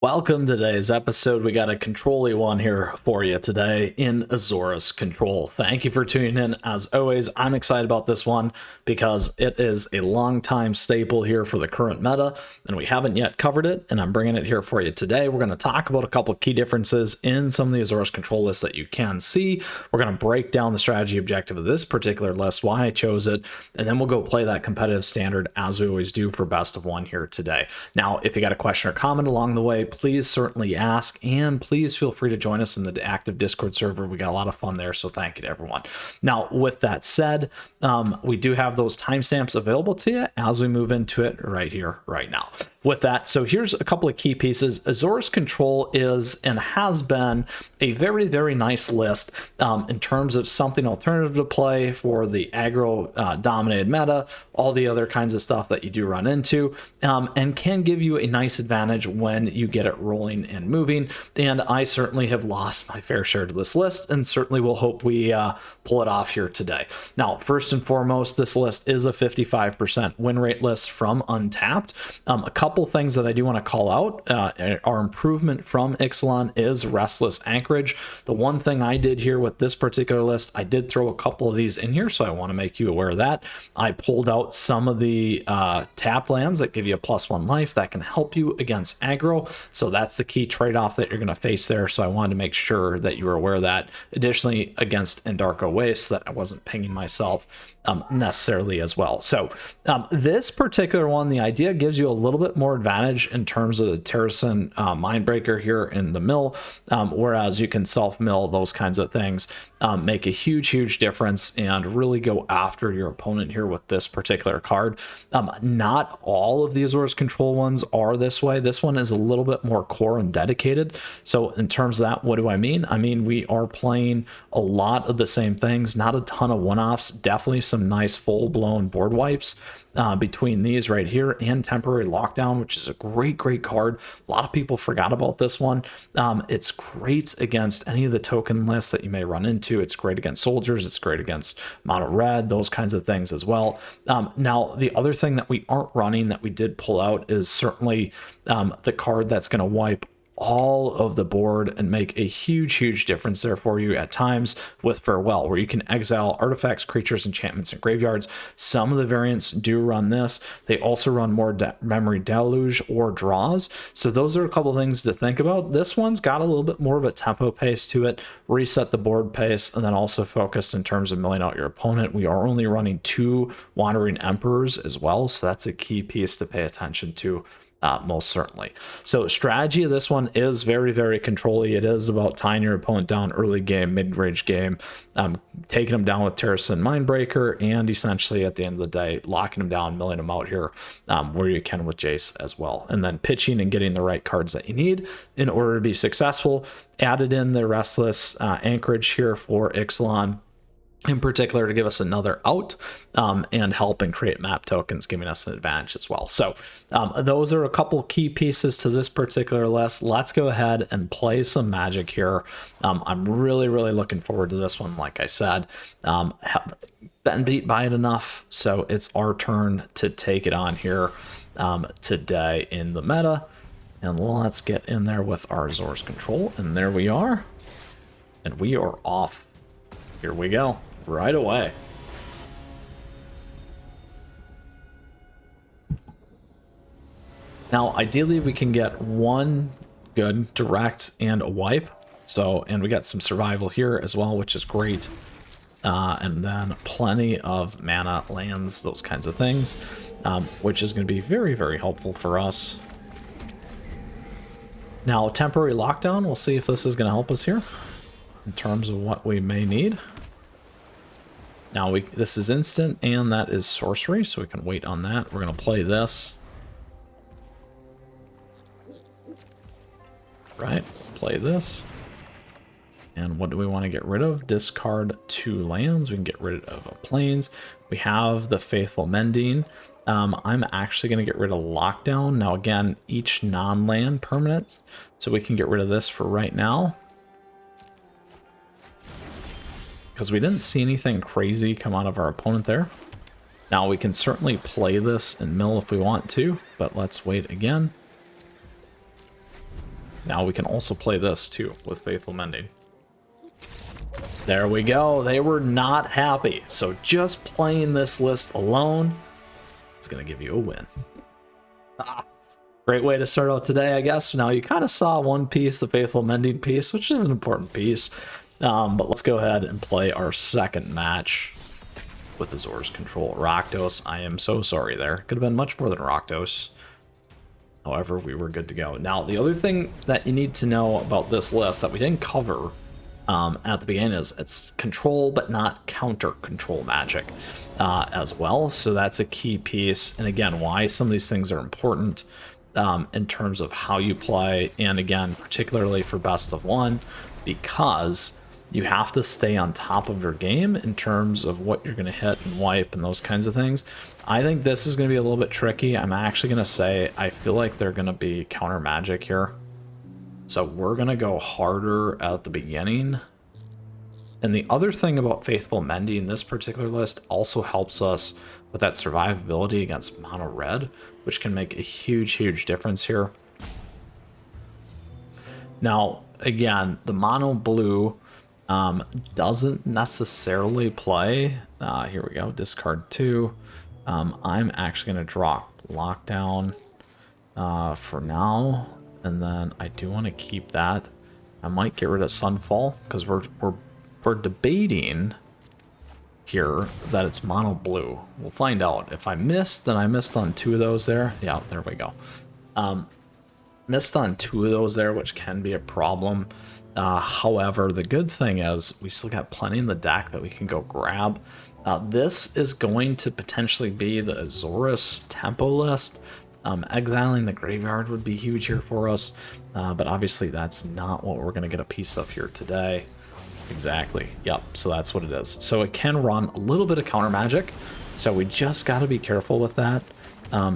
Welcome to today's episode. We got a control-y one here for you today in Azorius Control. Thank you for tuning in. As always, I'm excited about this one because it is a long-time staple here for the current meta, and we haven't yet covered it, and I'm bringing it here for you today. We're going to talk about a couple key differences in some of the Azorius Control lists that you can see. We're going to break down the strategy objective of this particular list, why I chose it, and then we'll go play that competitive standard as we always do for best of one here today. Now, if you got a question or comment along the way, please certainly ask, and please feel free to join us in the active Discord server. We got a lot of fun there, so thank you to everyone. Now, with that said, we do have those timestamps available to you as we move into it right here, right now. With that, so here's a couple of key pieces. Azorius Control is and has been a very, very nice list in terms of something alternative to play for the aggro dominated meta, all the other kinds of stuff that you do run into, and can give you a nice advantage when you get it rolling and moving. And I certainly have lost my fair share to this list, and certainly will hope we pull it off here today. Now, first and foremost, this list is a 55% win rate list from Untapped. A couple things that I do want to call out. Our improvement from Ixalan is Restless Anchorage. The one thing I did here with this particular list, I did throw a couple of these in here, so I want to make you aware of that. I pulled out some of the tap lands that give you a +1 life that can help you against aggro, so that's the key trade-off that you're going to face there, so I wanted to make sure that you were aware of that. Additionally, against Endarko Waste, that I wasn't pinging myself necessarily as well. So this particular one, the idea gives you a little bit more advantage in terms of the Terrasen Mindbreaker here in the mill, whereas you can self-mill those kinds of things, make a huge difference and really go after your opponent here with this particular card. Not all of the Azorius Control ones are this way. This one is a little bit more core and dedicated. So in terms of that, what do I mean? I mean, we are playing a lot of the same things, not a ton of one-offs, definitely some nice full-blown board wipes between these right here and Temporary Lockdown, which is a great card. A lot of people forgot about this one. It's great against any of the token lists that you may run into. It's great against soldiers. It's great against mono red, those kinds of things as well. Now, the other thing that we aren't running that we did pull out is certainly the card that's going to wipe all of the board and make a huge difference there for you at times with Farewell, where you can exile artifacts, creatures, enchantments, and graveyards. Some of the variants do run this. They also run more memory deluge or draws, so those are a couple things to think about. This one's got a little bit more of a tempo pace to it, reset the board pace, and then also focused in terms of milling out your opponent. We are only running 2 Wandering Emperors as well, so that's a key piece to pay attention to. Most certainly. So strategy of this one is very control-y. It is about tying your opponent down early game, mid-range game, taking them down with Terrasen Mindbreaker, and essentially at the end of the day, locking them down, milling them out here where you can with Jace as well. And then pitching and getting the right cards that you need in order to be successful. Added in the Restless Anchorage here for Ixalan, in particular to give us another out and help and create map tokens, giving us an advantage as well. So those are a couple key pieces to this particular list. Let's go ahead and play some Magic here. I'm really looking forward to this one. Like I said, been beat by it enough, so it's our turn to take it on here today in the meta. And let's get in there with our Azorius Control, and there we are, and we are off. Here we go. Right away. Now, ideally, we can get one good direct and a wipe. So, and we got some survival here as well, which is great. And then plenty of mana, lands, those kinds of things, which is going to be very helpful for us. Now, Temporary Lockdown, we'll see if this is going to help us here in terms of what we may need. Now, this is instant, and that is sorcery, so we can wait on that. We're going to play this. Right, play this. And what do we want to get rid of? Discard 2 lands. We can get rid of planes. We have the Faithful Mending. I'm actually going to get rid of Lockdown. Now, again, each non-land permanent, so we can get rid of this for right now. Because we didn't see anything crazy come out of our opponent there. Now we can certainly play this and mill if we want to, but let's wait again. Now we can also play this too with Faithful Mending. There we go. They were not happy. So just playing this list alone is going to give you a win. Great way to start out today, I guess. Now you kind of saw one piece, the Faithful Mending piece, which is an important piece. But let's go ahead and play our second match with Azorius Control. Rakdos, I am so sorry there. Could have been much more than Rakdos. However, we were good to go. Now, the other thing that you need to know about this list that we didn't cover at the beginning is it's control but not counter control magic as well. So that's a key piece. And again, why some of these things are important in terms of how you play. And again, particularly for best of one, because you have to stay on top of your game in terms of what you're going to hit and wipe and those kinds of things. I think this is going to be a little bit tricky. I'm actually going to say I feel like they're going to be counter magic here. So we're going to go harder at the beginning. And the other thing about Faithful Mending, this particular list also helps us with that survivability against mono red, which can make a huge, huge difference here. Now, again, the mono blue doesn't necessarily play. Here we go, discard 2. I'm actually going to draw Lockdown for now. And then I do want to keep that. I might get rid of Sunfall because we're debating here that it's mono blue. We'll find out. If I missed, then I missed on 2 of those there. Yeah, there we go. Missed on 2 of those there, which can be a problem. However, the good thing is we still got plenty in the deck that we can go grab. This is going to potentially be the Azorius tempo list. Exiling the graveyard would be huge here for us, but obviously that's not what we're going to get a piece of here today. Exactly. Yep. So that's what it is. So it can run a little bit of counter magic. So we just got to be careful with that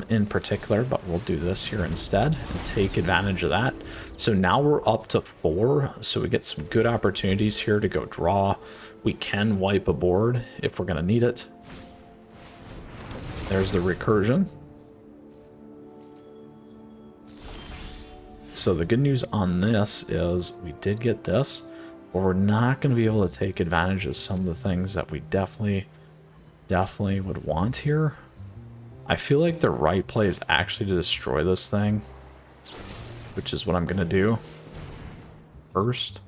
in particular, but we'll do this here instead and take advantage of that. So now we're up to 4. So we get some good opportunities here to go draw. We can wipe a board if we're going to need it. There's the recursion. So the good news on this is we did get this, but we're not going to be able to take advantage of some of the things that we definitely would want here. I feel like the right play is actually to destroy this thing, which is what I'm going to do first.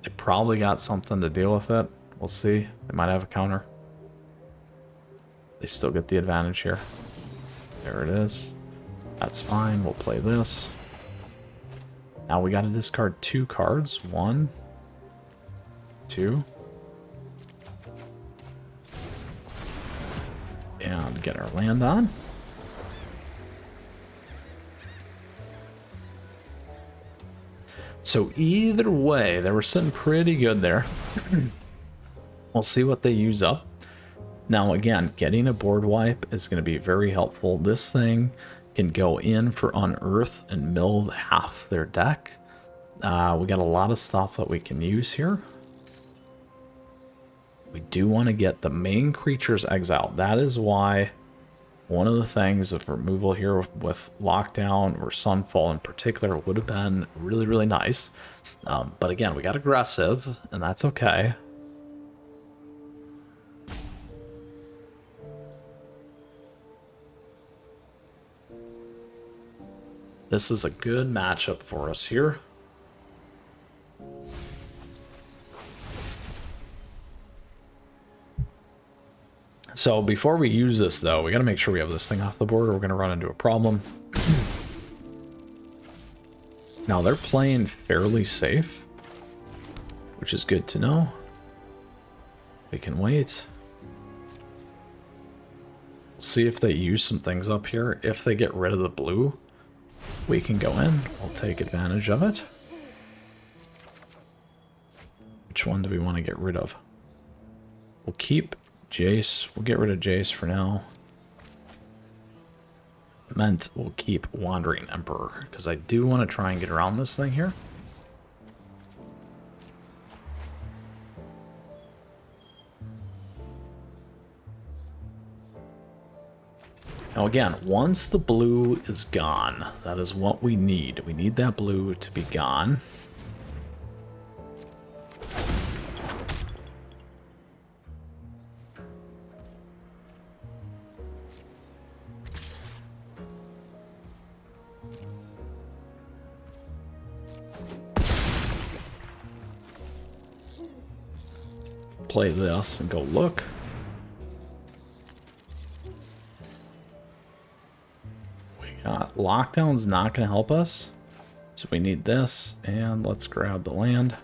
They probably got something to deal with it. We'll see. They might have a counter. They still get the advantage here. There it is. That's fine. We'll play this. Now we got to discard 2 cards. 1, 2. And get our land on. So either way, they were sitting pretty good there. We'll see what they use up. Now again, getting a board wipe is going to be very helpful. This thing can go in for Unearth and mill half their deck. We got a lot of stuff that we can use here. We do want to get the main creatures exiled. That is why one of the things of removal here with Lockdown or Sunfall in particular would have been really, really nice. But again, we got aggressive, and that's okay. This is a good matchup for us here. So before we use this, though, we got to make sure we have this thing off the board or we're going to run into a problem. Now, they're playing fairly safe, which is good to know. We can wait. See if they use some things up here. If they get rid of the blue, we can go in. We'll take advantage of it. Which one do we want to get rid of? We'll keep Jace. We'll get rid of Jace for now. Meant we'll keep Wandering Emperor, because I do want to try and get around this thing here. Now again, once the blue is gone, that is what we need. We need that blue to be gone. Play this and go look. We got lockdown's not going to help us, so we need this, and let's grab the land.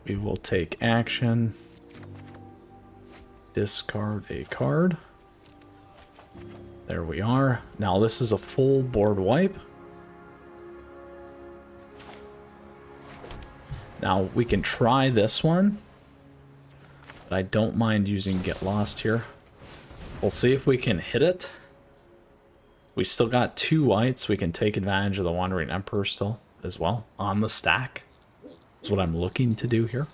We will take action, discard a card. There we are. Now this is a full board wipe. Now, we can try this one, but I don't mind using Get Lost here. We'll see if we can hit it. We still got 2 whites. We can take advantage of the Wandering Emperor still as well on the stack. That's what I'm looking to do here.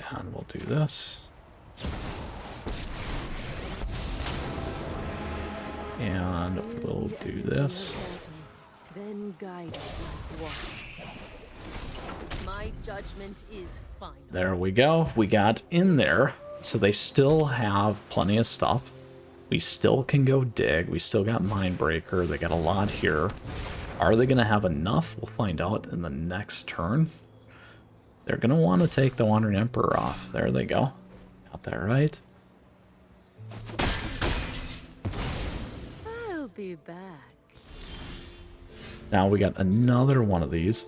And we'll do this. And we'll do this. Then guide like water. My judgment is final. There we go. We got in there. So they still have plenty of stuff. We still can go dig. We still got Mindbreaker. They got a lot here. Are they going to have enough? We'll find out in the next turn. They're going to want to take the Wandering Emperor off. There they go. Got that right. I'll be back. Now we got another one of these.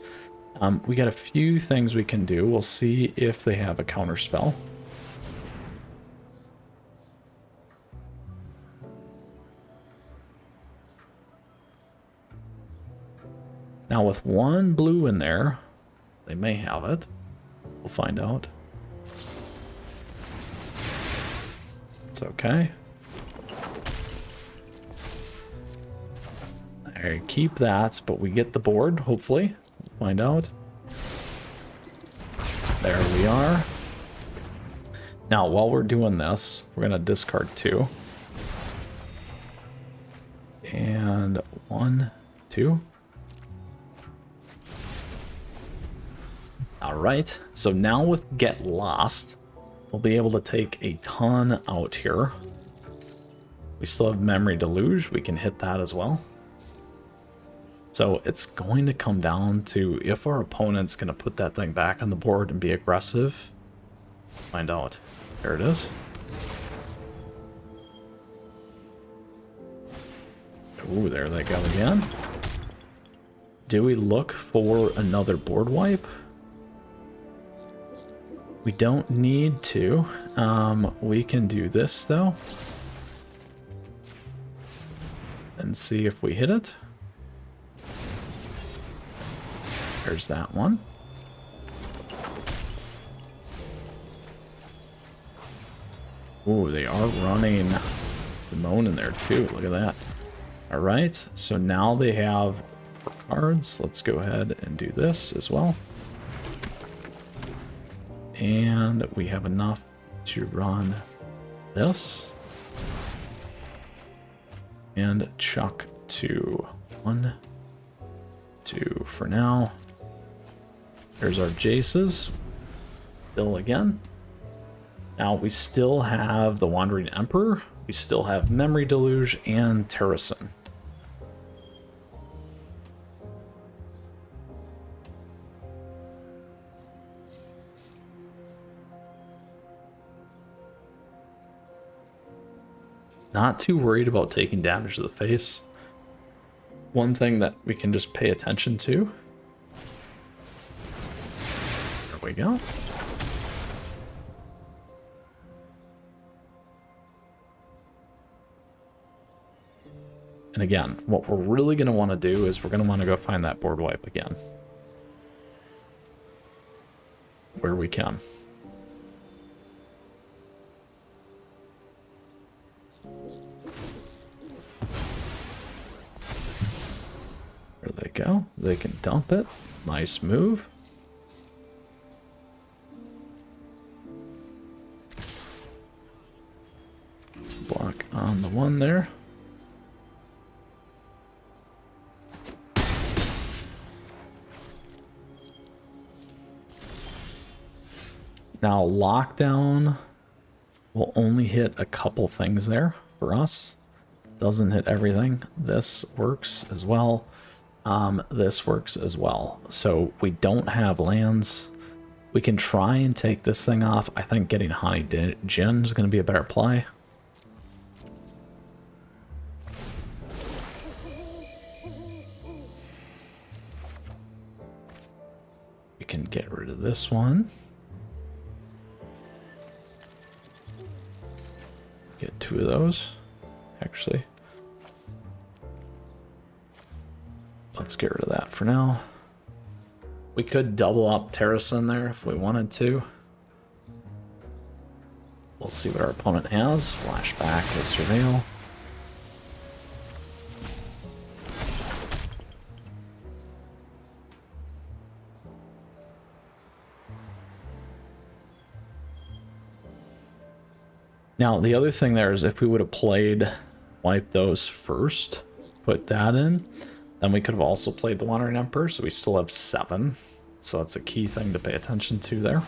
We got a few things we can do. We'll see if they have a counter spell. Now with 1 blue in there, they may have it. We'll find out. It's okay. There, keep that, but we get the board, hopefully. We'll find out. There we are. Now, while we're doing this, we're going to discard 2. And 1, 2. Alright, so now with Get Lost, we'll be able to take a ton out here. We still have Memory Deluge, we can hit that as well. So it's going to come down to if our opponent's going to put that thing back on the board and be aggressive. Find out. There it is. Ooh, there they go again. Do we look for another board wipe? We don't need to. We can do this though. And see if we hit it. There's that one. Ooh, they are running Simone in there too. Look at that. Alright, so now they have 4 cards. Let's go ahead and do this as well. And we have enough to run this. And chuck 2. 1, 2 for now. There's our Jaces. Still again. Now we still have the Wandering Emperor. We still have Memory Deluge and Terrason. Not too worried about taking damage to the face. One thing that we can just pay attention to. There we go. And again, what we're really going to want to do is we're going to want to go find that board wipe again. Where we can. There they go. They can dump it. Nice move. Block on the one there. Now lockdown will only hit a couple things there for us. Doesn't hit everything. This works as well. This works as well. So we don't have lands. We can try and take this thing off. I think getting Honey Gin is going to be a better play. We can get rid of this one. Get 2 of those, actually. Let's get rid of that for now. We could double up Terrace in there if we wanted to. We'll see what our opponent has. Flashback with Surveil. Now, the other thing there is if we would have played wipe those first, put that in, then we could have also played the Wandering Emperor, so we still have 7. So that's a key thing to pay attention to there.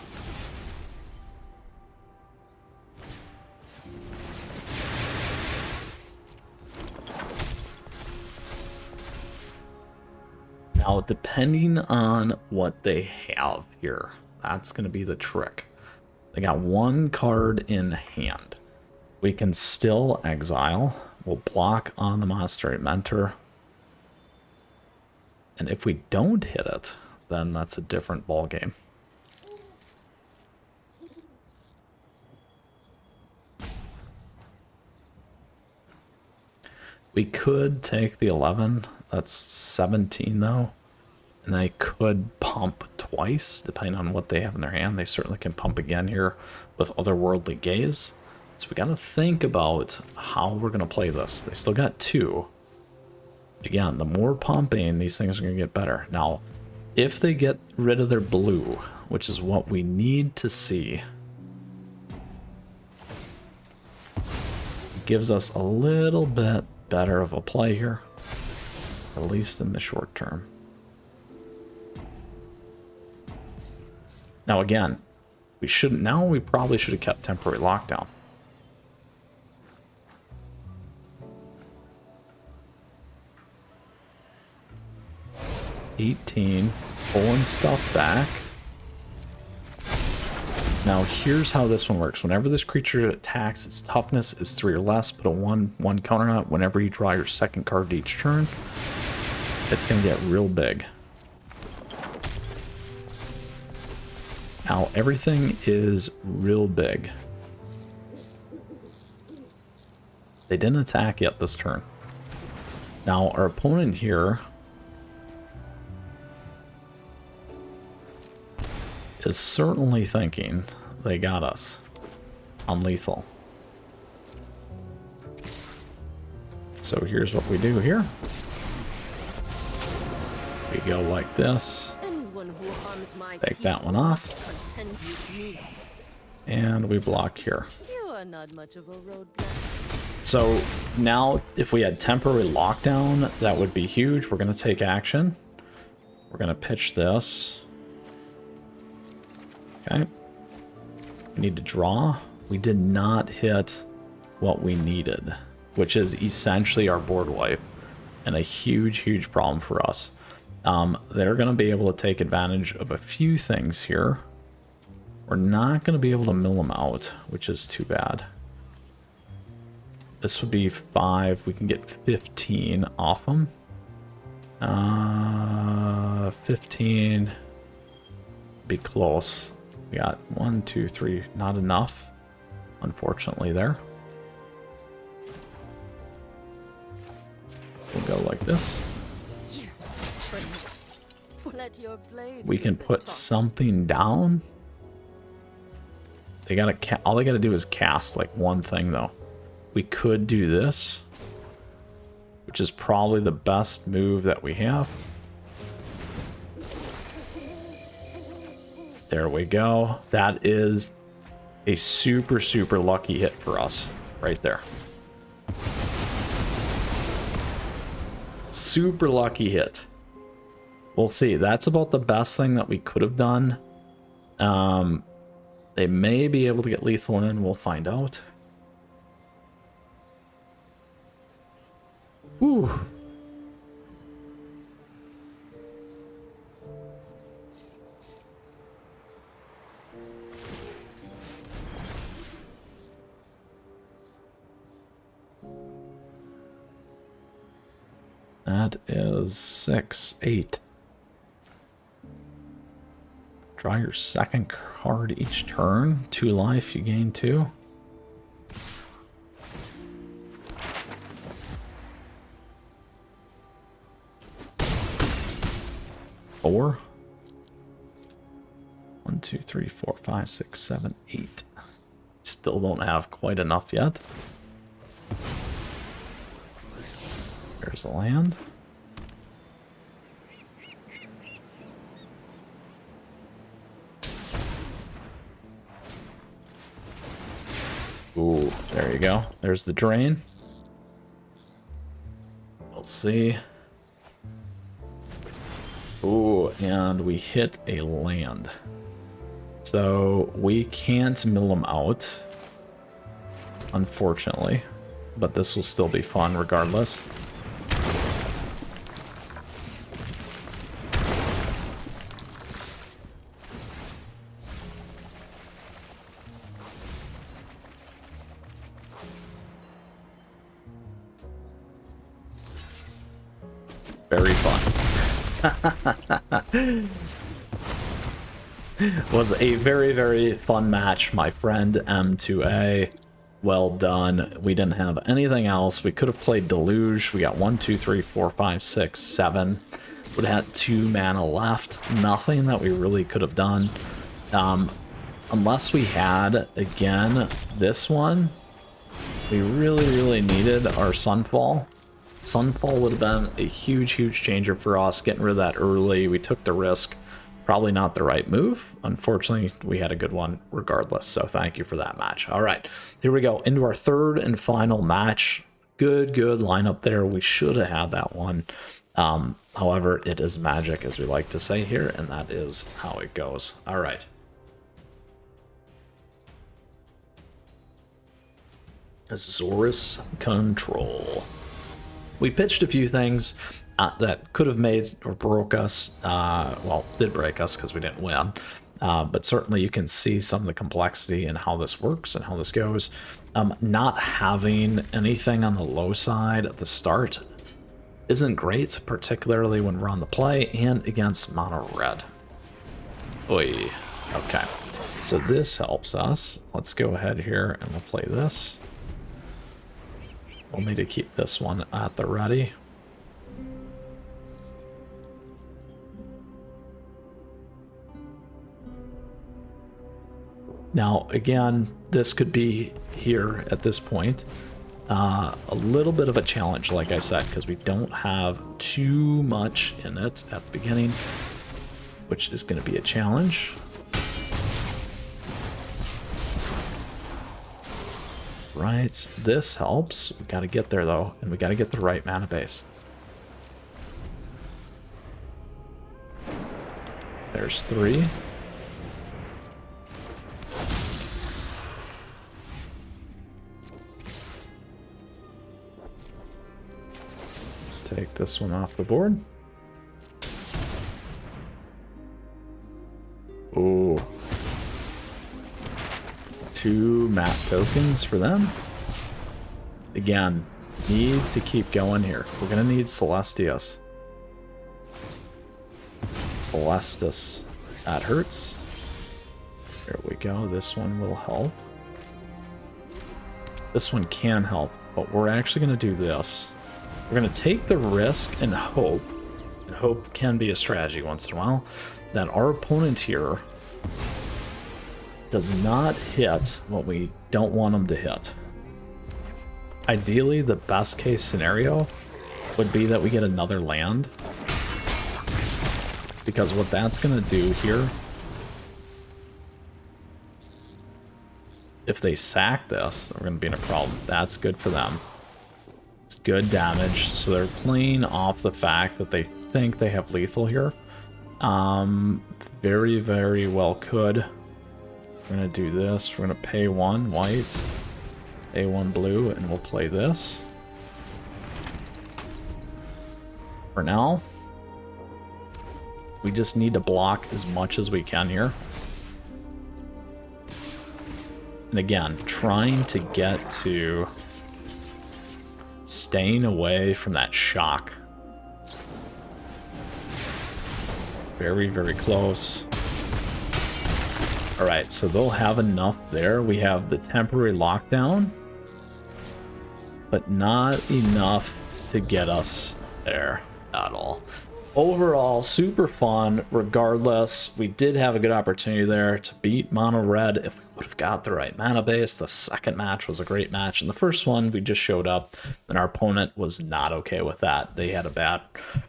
Now, depending on what they have here, that's going to be the trick. They got 1 card in hand. We can still exile. We'll block on the Monastery Mentor. And if we don't hit it, then that's a different ballgame. We could take the 11. That's 17 though. And they could pump twice, depending on what they have in their hand. They certainly can pump again here with Otherworldly Gaze. So we gotta think about how we're gonna play this. They still got 2. Again, the more pumping, these things are gonna get better. Now, if they get rid of their blue, which is what we need to see, it gives us a little bit better of a play here, at least in the short term. Now again, we probably should have kept temporary lockdown. $18, pulling stuff back. Now here's how this one works. Whenever this creature attacks, its toughness is 3 or less, put a 1/1 counter on it. Whenever you draw your second card each turn, it's going to get real big. Now everything is real big. They didn't attack yet this turn. Now our opponent here is certainly thinking they got us on lethal. So here's what we do here. We go like this. Take that one off. And we block here. You are not much of a roadblock. So now if we had temporary lockdown, that would be huge. We're going to take action. We're going to pitch this. Okay. We need to draw. We did not hit what we needed, which is essentially our board wipe, and a huge, huge problem for us. They're going to be able to take advantage of a few things here. We're not going to be able to mill them out, which is too bad. This would be 5. We can get 15 off them. 15 be close. We got 1, 2, 3. Not enough, unfortunately, there. We'll go like this. We can put something down. They gotta all they gotta do is cast like one thing though. We could do this, which is probably the best move that we have. There we go. That is a super, super lucky hit for us right there. Super lucky hit. We'll see. That's about the best thing that we could have done. They may be able to get lethal in. We'll find out. Whew. That is 6, 8. Draw your second card each turn. 2 life, you gain 2. Four. 1, 2, 3, 4, 5, 6, 7, 8. Still don't have quite enough yet. There's the land. Ooh, there you go. There's the drain. Let's see. Ooh, and we hit a land. So we can't mill them out, unfortunately. But this will still be fun regardless. Very fun. Was a very, very fun match, my friend M2A. Well done. We didn't have anything else. We could have played Deluge. We got 1, 2, 3, 4, 5, 6, 7. Would have had 2 mana left. Nothing that we really could have done. Unless we had, again, this one. We really, really needed our Sunfall. Sunfall would have been a huge, huge changer for us, getting rid of that early. We took the risk. Probably not the right move. Unfortunately, we had a good one regardless, so thank you for that match. All right, here we go into our third and final match. Good lineup there. We should have had that one. However, it is magic, as we like to say here, and that is how it goes. All right. Azorius Control. We pitched a few things that could have made or broke us. Well, did break us because we didn't win. But certainly you can see some of the complexity in how this works and how this goes. Not having anything on the low side at the start isn't great, particularly when we're on the play and against mono red. Oy. Okay. So this helps us. Let's go ahead here and we'll play this. We'll need to keep this one at the ready. Now, again, this could be here at this point. A little bit of a challenge, like I said, because we don't have too much in it at the beginning, which is going to be a challenge. Right, this helps. We got to get there though, and we got to get the right mana base. There's 3. Let's take this one off the board. Ooh. 2 map tokens for them. Again, need to keep going here. We're gonna need Celestius. Celestus. That hurts. There we go. This one will help. This one can help, but we're actually gonna do this. We're gonna take the risk and hope can be a strategy once in a while, that our opponent here does not hit what we don't want them to hit. Ideally, the best case scenario would be that we get another land, because what that's going to do here if they sack this, they're going to be in a problem. That's good for them. It's good damage. So they're playing off the fact that they think they have lethal here. Very, very well could. We're going to do this. We're going to pay 1 white, pay 1 blue, and we'll play this. For now, we just need to block as much as we can here. And again, trying to get to staying away from that shock. Very, very close. All right, so they'll have enough there. We have the temporary lockdown, but not enough to get us there at all. Overall, super fun. Regardless, we did have a good opportunity there to beat mono red if we would have got the right mana base. The second match was a great match, and the first one we just showed up and our opponent was not okay with that. They had a bad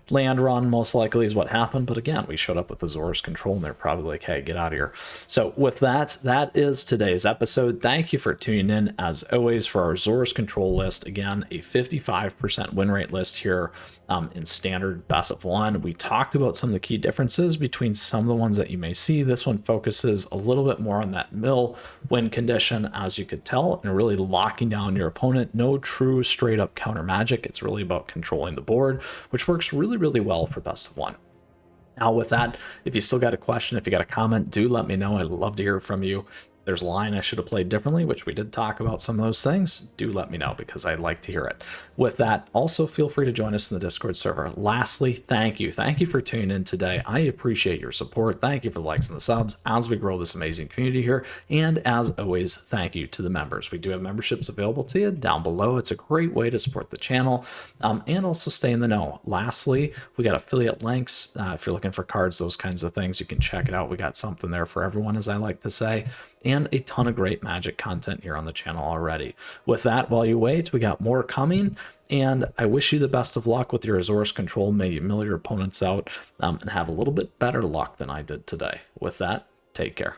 land run, most likely is what happened, but again, we showed up with Azorius Control and they're probably like, hey, get out of here. So with that, that is today's episode. Thank you for tuning in as always for our Azorius Control list. Again, a 55% win rate list here in standard best of 1. We talked about some of the key differences between some of the ones that you may see. This one focuses a little bit more on that mill win condition, as you could tell, and really locking down your opponent. No true straight up counter magic. It's really about controlling the board, which works really, really well for best of 1. Now with that, if you still got a question, if you got a comment, do let me know. I'd love to hear from you. There's a line I should have played differently, which we did talk about some of those things. Do let me know because I'd like to hear it. With that, also feel free to join us in the Discord server. Lastly, thank you. Thank you for tuning in today. I appreciate your support. Thank you for the likes and the subs as we grow this amazing community here. And as always, thank you to the members. We do have memberships available to you down below. It's a great way to support the channel and also stay in the know. Lastly, we got affiliate links. If you're looking for cards, those kinds of things, you can check it out. We got something there for everyone, as I like to say. And a ton of great Magic content here on the channel already. With that, while you wait, we got more coming, and I wish you the best of luck with your Azorius Control. May you mill your opponents out and have a little bit better luck than I did today. With that, take care.